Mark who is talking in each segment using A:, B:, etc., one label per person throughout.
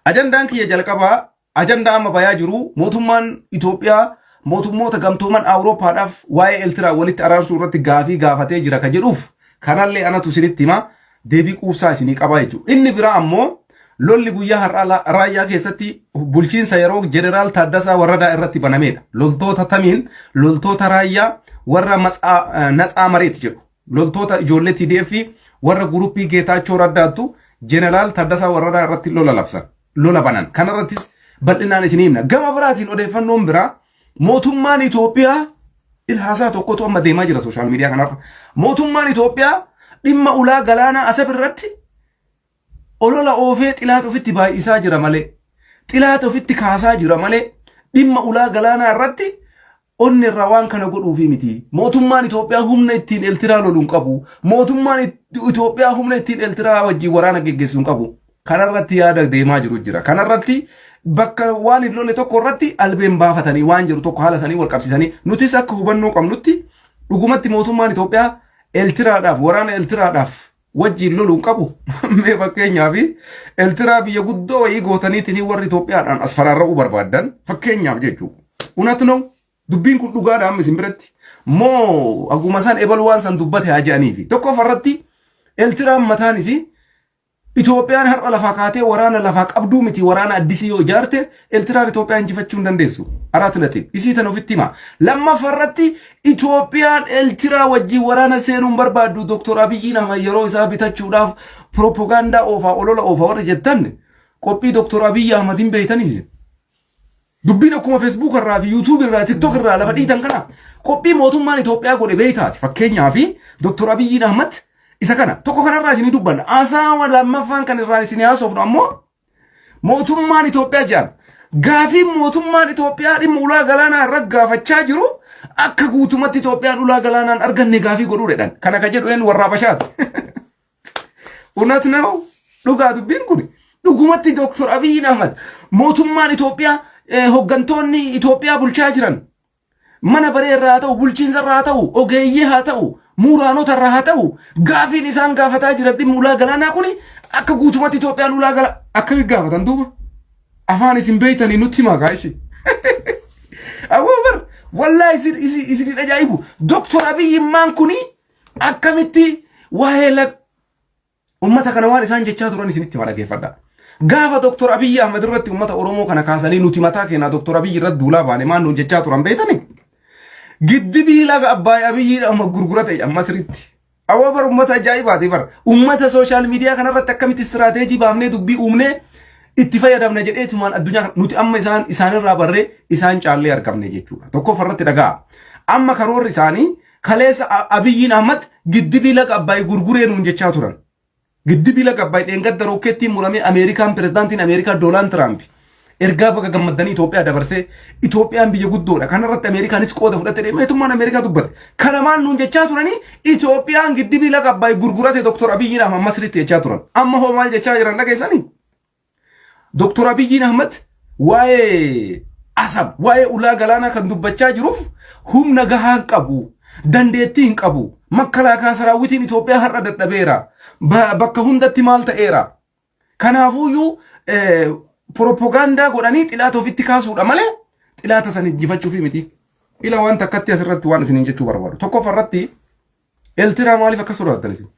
A: Ajandaan kiyya jalqabaa ajandaa amma bayaa jiru mootummaan Itoophiyaa mootummoota gamtooman Awurooppaadhaaf waa'ee Eertiraa walitti araarsuu irratti gaafii gaafatee jira ka jedhuuf kanallee anatu isinitti hima deebii quubsaa isinii qabaa jechuudha. Inni biraa ammoo lolli guyyaa har'aa raayyaa keessatti bulchiinsa yeroo jeneraal Taaddasaa Warradaa irratti banameedha. Loltoota tamiin loltoota raayyaa warra natsaa mareeti jedhu. Loltoota ijoollee TDF warra guruppii Geetaachoo Raddaattu jeneraal Taaddasaa Warradaa irratti lola banan. Kanarrattis bal'inaan isinii himna. Gama biraatiin odeeffannoon biraa mootummaan Itoophiyaa ilhaasaa tokkotu amma deemaa jira sooshaal miidiyaa kanarra. Mootummaan Itoophiyaa dhimma ulaa galaanaa Asab irratti olola oofee xilaata ofitti baay'isaa jira malee xilaata ofitti kaasaa jira malee dhimma ulaa galaanaa irratti onni irraa waan kana godhuufi miti. Mootummaan Itoophiyaa humna ittiin Eertiraa loluun qabu. Mootummaan Itoophiyaa humna ittiin Eertiraa wajjin waraana geggeessuun qabu. Kanarratti yaada deemaa jiru jira. Kanarratti bakka waan hin lolle tokko irratti albeen baafatanii waan jiru tokko haala sanii wal qabsiisanii nutis akka hubannoo qabnutti dhugumatti mootummaan Itoophiyaa Eertiraadhaaf waraana Eertiraadhaaf wajjin loluun qabu. Mee fakkeenyaaf Eertiraa biyya guddoo wayii gootaniitiin warri Itoophiyaadhaan as faraarra'uu barbaadan fakkeenyaaf jechuudha. Unatnoo dubbiin kun dhugaadha amma isin biratti moo aguma san ebalu waan san dubbate haa jedhaniifi tokko farratti Eertiraan mataan isii Itoophiyaan har'a lafaa kaatee waraana lafaa qabduu miti waraana addisii yoo ijaarte Eertiraan Itoophiyaa injifachuu hin dandeessu. Araat nati isii tan ofitti hima. Lammaffarratti Itoophiyaan Eertiraa wajjin waraana seenuun barbaaddu Dr. Abiyyiin Ahmad yeroo isaa bitachuudhaaf propaganda oofaa olola oofaa warra jettan qophii Dr. Abiyyi Ahmadin beeytaniif. Dubbiin akkuma Facebook irraa fi YouTube irraa TikTok irraa lafa dhiitan kana qophii mootummaan Itoophiyaa godhe beeytaati. Fakkeenyaaf Dr. Abiyyiin Ahmad isa kana tokko kanarraa isinii dubbanna haasawa lammaffaan kan irraa isinii haasofnu ammoo mootummaan Itoophiyaa jedhan gaafii mootummaan Itoophiyaa dhimma ulaa galaanaa irra gaafachaa jiru akka guutumatti Itoophiyaan ulaa galaanaan arganne gaafii godhuudhaan kana ka jedhu een warraa bashaati. Unatnaa dhugaa dubbiin kun dhugumatti Dr. Abiyyiin Ahmad mootummaan Itoophiyaa hoggantoonni Itoophiyaa bulchaa jiran mana baree irraa haa ta'u bulchiinsa irraa haa ta'u ogeeyyii haa ta'u muraanota irraa haa ta'u gaafiin isaan gaafataa jiran dhimma ulaa galaanaa kun akka guutumatti Itoophiyaan ulaa galaanaa akka gaafatan duuba afaan isin beeytanii nutti himaa gaaishi. Awwaabar wallaahi isin ajaa'ibu Dr. Abiyyi maan kuni akkamitti waa'ee ummata kana waan isaan jechaa turan isinitti hima dhageeffadha. Gaafa Dr. Abiyyi Ahmad irratti ummata Oromoo kana kaasanii nuti mataa keenya Dr. Abiyyi irratti duulaa baane maan nuun jechaa turan beeytanii. Giddibii laga Abbaay Abiyyiin amma gurgurate amma siritti. Awwaabar ummata ajaa'ibaati bar. Ummata sooshaal miidiyaa kanarratti akkamitti istiraateejii baafnee dubbii uumnee itti fayyadamna jedheetumaan addunyaa nuti amma isaanirraa barree isaan caallee argamne jechuudha. Tokko farratti dhagaa. Amma karoorri isaanii kaleessa Abiyyiin Ahmad giddibii laga Abbaay gurguree nuun jechaa turan. Giddibii laga Abbaay dheengadda rokkeettiin muramee Ameerikaan pirezidaantiin Ameerikaa Doonaald Tiraamp ergaa baga gammadanii Itoophiyaa dabarsee Itoophiyaan biyya guddoodha. Kanarratti Ameerikaanis qooda fudhatee mootummaan Ameerikaa dubbate. Kana maal nuun jechaa turanii Itoophiyaan giddibii laga Abbaay gurgurate Dr. Abiyyiin Ahmad Masriitti jechaa turan. Amma hoo maal jechaa jiran dhageessanii? Dr. Abiyyiin Ahmad waa'ee Asab waa'ee ulaa galaanaa kan dubbachaa jiruuf humna gahaa hin qabu. Dandeettii hin qabu. Makkalaakaa saraawitiin Itoophiyaa har'a dadhabeera. Bakka hundatti maal ta'eera. Kanaafuyyuu propaganda godhanii xilaata ofitti kaasuudha malee xilaata san injifachuufi miti. Ila waan takkatti asirratti waan isiniin jechuu barbaadu. Tokkoffarratti Eertiraa maaliif akka sodaattan isin?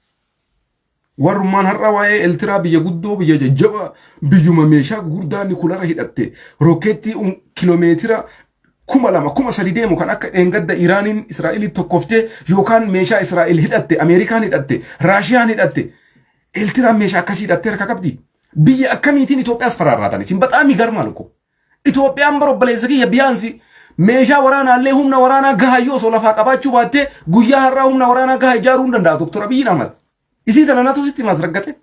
A: Warrummaan har'a waa'ee Eertiraa biyya guddoo biyya jajjaba biyyuma meeshaa gurguddaan kulara hidhatte rokkeettii kiloomeetira 2,000 deemu kan akka dheengadda Iraaniin Israa'eliin tokkoftee yookaan meeshaa Israa'el hidhatte Ameerikaan hidhatte Raashiyaan hidhatte Eertiraan meeshaa akkasii hidhattee harka qabdi. Biyya akkamiitiin Itoophiyaas faraarraatan isin baxaami garmaal ko Itoophiyaan barobboleessa kiyya biyaansi meeshaa waraanaallee humna waraanaa gahayyoo osoo lafaa qabaachuu baattee guyyaa har'aa humna waraanaa gahaa ijaaruu hin danda'a Dr. Abiyyiin Ahmad. Isii tana natu sitti masraggate.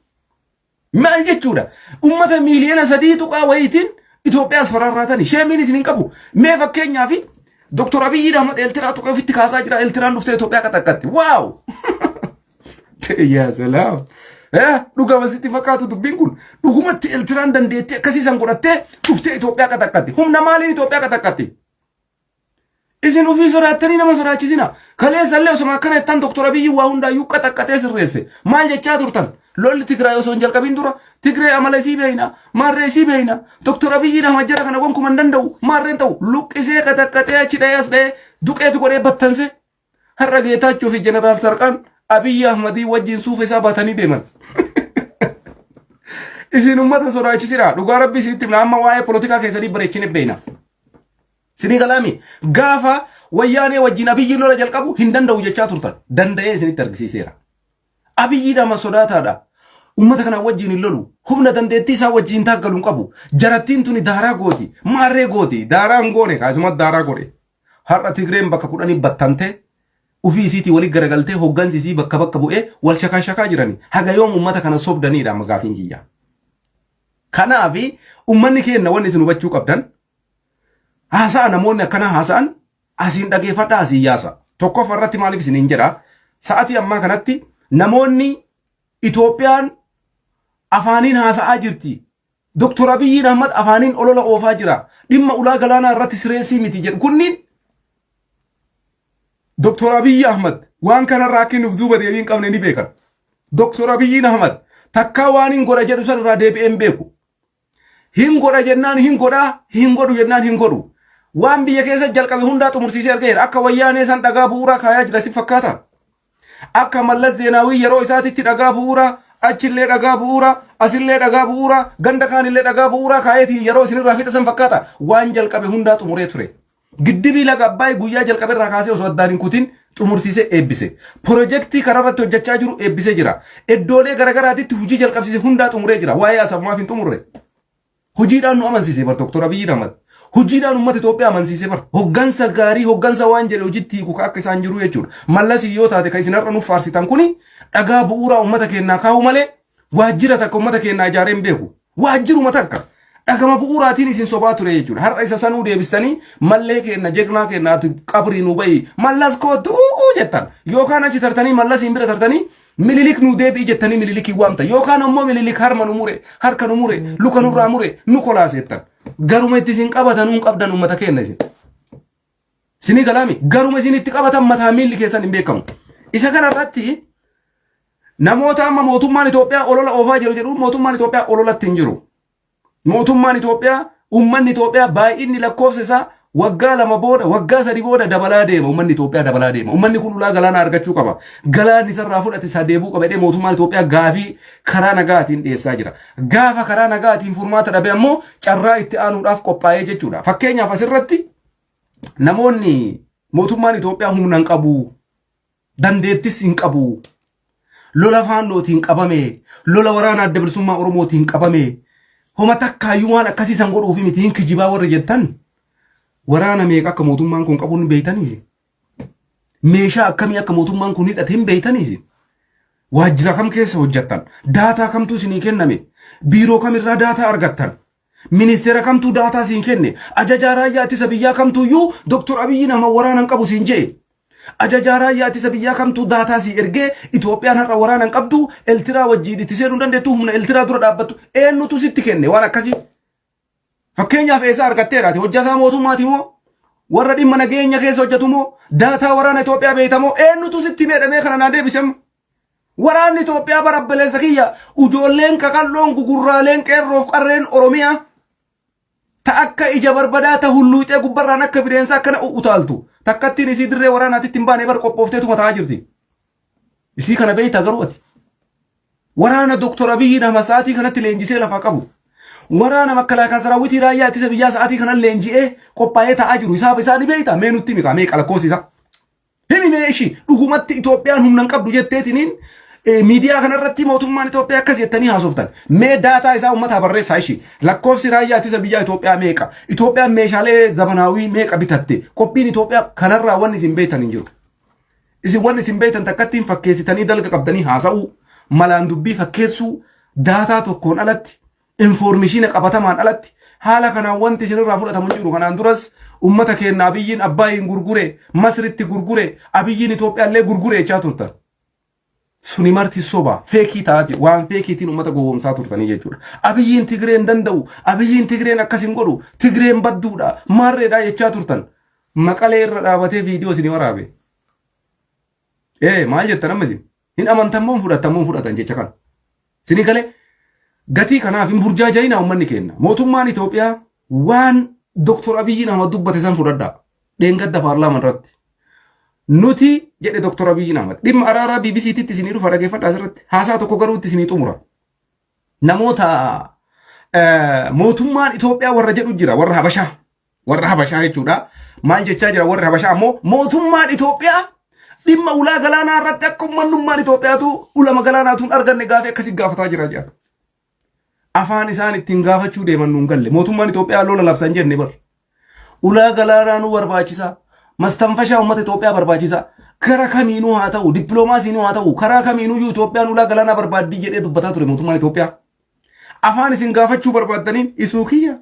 A: Maal jechuudha? Ummata miiliyoona 3 tuqaa wayiitiin Itoophiyaas faraarraatanii sheemiin isin hin qabu. Mee fakkeenyaaf Dr. Abiyyiin Ahmad Eertiraa tuqaa ofitti kaasaa jira Eertiraan dhuftee Itoophiyaa qaxaqqatti. Waaw! Yaa salaam. Dhugama sitti fakkaatu dubbiin kun dhugumatti Eertiraan dandeettii akkasiisan godhattee dhuftee Itoophiyaa qaxaqqatti. Humna maaliin Itoophiyaa qaxaqqatti? Isin ofii sodaattanii nama sodaachisina. Kaleessallee osuma akkana jettan Dr. Abiyyi waa hundaayyuu qaxaqqatee sirreesse. Maal jechaa turtan? lolli Tigraay osoo hin jalqabin dura Tigree amala isii beeyna maarree isii beeyna Dr. Abiyyiin Ahmad jara kana gonkumaa hin danda'u maarreen ta'u luqqisee qataqqatee achi dhayee as dhayee duqeetu godhee battanse har'a Geetaachoo fi Jeneraal Sarqaan Abiyyi Ahmadii wajjin suufa isaa baatanii deeman. Isin ummata sodaachisiraa dhugaa rabbii isinitti himna amma waa'ee polotikaa keessanii bareechine beeyna. Sinii galaami gaafa wayyaanee wajjin Abiyyiin lola jalqabu hin danda'u jechaa turtan danda'ee isinitti argisiiseera. Abiyyiin amma sodaataadha. Ummata kana wajjin hin lolu humna dandeettii isaa wajjin taaggalu hin qabu. Jarattiin tuni daaraa gooti maarree gooti daaraa hin goone kaasumatti daaraa godhe. Har'a Tigreen bakka 10 battante ufii isiitii walii garagaltee hoggansi isii bakka bakka bu'ee wal shakaa jirani. Haga yoom ummata kana sobdaniidha magaafiin kiyya. Kanaafi ummanni keenya wanni isin hubachuu qabdan haasa'a namoonni akkana haasa'an asiin dhageeffadhaa asiin yaasa. Tokkoffaa irratti maaliif isin hin jedhaa sa'atii ammaa kanatti namoonni Itoophiyaan afaaniin haasa'aa jirti. Dr. Abiyyiin Ahmad afaaniin olola oofaa jira. Dhimma ulaa galaanaa irratti sireessii miti jedhu kunniin Dr. Abiyyi Ahmad waan kanarraa akka inni of duuba deebiin qabne ni beekan. Dr. Abiyyiin Ahmad takkaa waan hin godha jedhu sanarraa deebi'een beeku. Hin godha jennaan hin godhaa, hin godhu jennaan hin godhu. Waan biyya keessa jalqabe hundaa xumursiisee argeera. Akka wayyaanee san dhagaa bu'uuraa kaayaa jira si fakkaata. Akka Mallas Zeenaawii yeroo isaatitti dhagaa bu'uuraa, achillee dhagaa bu'uuraa, asillee dhagaa bu'uuraa, ganda kaanillee dhagaa bu'uuraa kaayetii yeroo isinirraa fixa san fakkaata. Waan jalqabe hundaa xumuree ture. Giddibii laga Abbaay guyyaa jalqabe irraa kaasee osoo addaan hin kutin xumursiisee eebbise. Piroojeektii karaa irratti hojjechaa jiru eebbisee jira. Iddoolee garagaraatitti hojii jalqabsiise hundaa xumuree jira. Waa'ee asabmaaf hin xumurre. Hojiidhaan nu amansiise bar Dr. Abiyyiin Ahmad. Hojiidhaan uummata Itoophiyaa amansiise bar. Hoggansa gaarii hoggansa waan jedhe hojiitti hiiku akka isaan jiru jechuudha. Mallas yoo taate kan isin har'a nuuf faarsitan kuni dhagaa bu'uuraa uummata keenyaa kaa'u malee waajjira takka uummata keenyaa ijaareen beeku. Waajjiruma takka dhagama bu'uuraatiin isin sobaa ture jechuudha. Har'a isa sanuu deebistanii mallee keenya jegnaa keenyaatu qabrii nu bayi mallas kootu jettan yookaan achi tartanii mallas hin bira tartanii mililik nu deebi'i jettanii mililikii waamta yookaan ammoo mililik harma nu mure harka nu mure luka nurraa mure nu kolaaseettan. Garuma itti isin qabatan nuun qabdan uummata keenya isin. Sinii galaami garuma isin itti qabatan mataa miilli keessan hin beekamu. Isa kanarratti namoota amma mootummaan Itoophiyaa olola oofaa jiru jedhu mootummaan Itoophiyaa ololatti hin jiru. Mootummaan Itoophiyaa uummanni Itoophiyaa baay'inni lakkoofsa isaa waggaa 2 booda waggaa 3 booda dabalaa deema uummanni Itoophiyaa dabalaa deema. Uummanni kun ulaa galaana argachuu qaba. Galaan isarraa fudhate isaa deebuu qaba jedhee mootummaan Itoophiyaa gaafii karaa nagaatiin dhiyeessaa jira. Gaafa karaa nagaatiin furmaata dhabe ammoo carraa itti aanuudhaaf qophaa'ee jechuudha. Fakkeenyaaf asirratti namoonni mootummaan Itoophiyaa humna hin qabu, dandeettis hin qabu, lola faannootiin qabame, lola waraana adda bilisummaa Oromootiin qabame, homa takkaayyuu waan akkasiisan godhuuf miti hin kijibaa warra jettan waraana meeqa akka mootummaan kun qabuun beeytaniisi. Meeshaa akkamii akka mootummaan kun hidhate hin beeytaniisi. Waajjira kam keessa hojjettan? Daataa kamtu isinii kenname? Biiroo kamirraa daataa argattan? Ministeera kamtu daataa isin kenne? Ajajaa raayyaa ittisa biyyaa kamtuyyuu Dr. Abiyyiin Ahmad waraana hin qabu isin jee. Ajajaa raayyaa ittisa biyyaa kamtu daataa si ergee Itoophiyaan har'a waraana hin qabdu Eertiraa wajjin itti seenuu dandeettu humna Eertiraa dura dhaabbattu eenyutu sitti kenne waan akkasii. Fakkeenyaaf eessa argatteeraati hojjetaa mootummaati moo warra dhimma nageenya keessa hojjetu moo daataa waraana Itoophiyaa beeytamoo eenyutu sitti meedhamee kana naa deebisemu. Waraanni Itoophiyaa barabbaleessa kiyya ujoolleen qaqalloon gugurraaleen qeerroof qarreen Oromiyaa ta akka ija barbadaa ta hulluuxee gubbarraan akka bineensa akkana utaaltu takkattiin isii dirree waraanaatitti hin baane bar qophoofteetuma ta'aa jirti. Isii kana beeyta garuu ati waraana Dr. Abiyyiin Ahmad sa'aatii kanatti leenjisee lafaa qabu. Waraana makkalaakaa saraawitii raayyaa ittisa biyyaa sa'aatii kanan leenji'ee qophaa'ee ta'aa jiru isaa ni beeyta mee nutti mika mee qalakkoosiisa. Himi mee ishii dhugumatti Itoophiyaan humna hin qabdu jetteetiniin miidiyaa kanarratti mootummaan Itoophiyaa akkas jettanii haasoftan. Mee daataa isaa uummataa barreessaa ishii lakkoofsi raayyaa ittisa biyyaa Itoophiyaa meeqa? Itoophiyaan meeshaalee zabanaawii meeqa bitatte? Qophiin Itoophiyaa kanarraa wanni isin beeytan hin jiru. Isin wanni isin beeytan takkattiin fakkeessitanii dalga qabdanii haasa'uu malaan dubbii fakkeessuu daataa tokkoon alatti informeeshina qabatamaan alatti haala kanaan wanti isinirraa fudhatamu hin jiru. Kanaan duras uummata keenya Abiyyiin Abbaayiin gurgure Masritti gurgure Abiyyiin Itoophiyaallee gurgure jechaa turtan. Suni marti soba feekii taati waan feekiitiin uummata gowwoomsaa turtanii jechuudha. Abiyyiin Tigreen danda'u Abiyyiin Tigreen akkas hin godhu Tigreen badduudha maarreedhaa jechaa turtan. Maqalee irra dhaabatee viidiyoo isinii waraabe. Maal jettan amma isin hin amantammoon fudhatammoon fudhatan jecha kana. Sinikale gatii kanaaf hin burjaajayina uummanni kenna. Mootummaan Itoophiyaa waan Dr. Abiy Ahmed dubbate san fudhadhaa. Dheengadda paarlaamaa irratti. Nuti jedhe Dr. Abiy Ahmed dhimma araaraa BBC titti isinii dhufa dhageeffadhaa asirratti. Haasaa tokko garuu itti isinii xumura. Namoota mootummaan Itoophiyaa warra jedhu jira warra Habashaa. Warra Habashaa jechuudha. Maal jechaa jira warra Habashaa ammoo mootummaan Itoophiyaa dhimma ulaa galaanaa irratti akka uummanummaan Itoophiyaatu ulama galaanaatuun arganne gaafii akkasii gaafataa jira jedha. Afaan isaan ittiin gaafachuu deeman nuun galle mootummaan Itoophiyaa lola labsan jenne bar. Ulaa galaanaa nu barbaachisa. Mastanfashaa uummata Itoophiyaa barbaachisa. Karaa kamiinuu haa ta'u dippiloomaasiinuu haa ta'u karaa kamiinuu Itoophiyaan ulaa galaanaa barbaaddii jedhee dubbataa ture mootummaan Itoophiyaa. Afaan isin gaafachuu barbaaddaniin isuu kiyya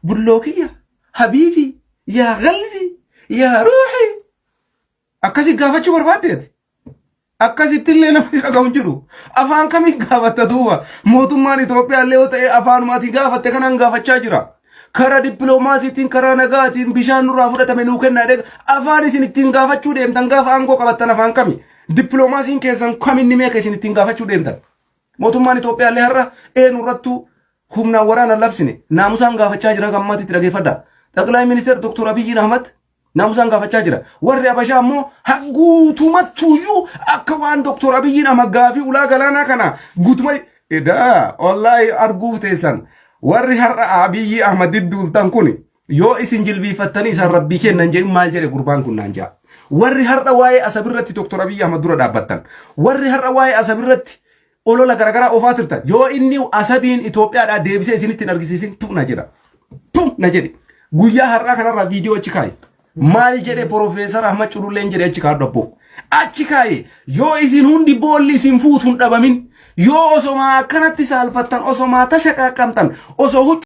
A: bulloo kiyya habiibi yaa qalbi yaa ruuxi akkasi gaafachuu barbaaddeeti. Akkasitti illee namni dhagahu hin jiru. Afaan kamiin gaafatta duuba mootummaan Itoophiyaa illee yoo ta'e afaanumaatii gaafatte kanaan gaafachaa jira. Karaa dippiloomaasiitiin karaa nagaatiin bishaan nurraa fudhatame nuu kennaa dheega afaan isin ittiin gaafachuu deemtan gaafa aangoo qabattan afaan kami dippiloomaasiin keessan kaminni meeqa isin ittiin gaafachuu deemtan. Mootummaan Itoophiyaa illee har'a eenyurrattuu humnaan waraana labsine naamusaan gaafachaa jira gammaatitti dhageeffadha. Xaqilaa ministeer Dr. Abiy Ahmed naamusaan gaafachaa jira. Warri Habashaa ammoo guutumattuuyyuu akka waan Dr. Abiy Ahmed gaafii ulaa galaanaa kana guutuma edaa wallahi arguuf teessan. Warri har'a Abiy Ahmed didduultan kun yoo isin jilbiifattanii isaan rabbii kennan jedhin maal jedhe gurbaan kun naan jaa. Warri har'a waa'ee asabirratti Dr. Abiy Ahmed dura dhaabbattan. Warri har'a waa'ee asabirratti olola garagaraa ofaa turtan. Yoo inni asabiin Itoophiyaadhaa deebisee isinitti hin argisiisin tuqna jedha. Tuqna jedhe. Guyyaa har'aa kanarraa viidiyoo achi kaaye. Maal jedhe Profeesar Ahmad Cululleen jedhe achi kaadhu abbo. Achi kaaye yoo isin hundi boolli isin fuutuun dhabamin yoo osoma akkanatti saalfattan osoma tasha qaqqamtan osoo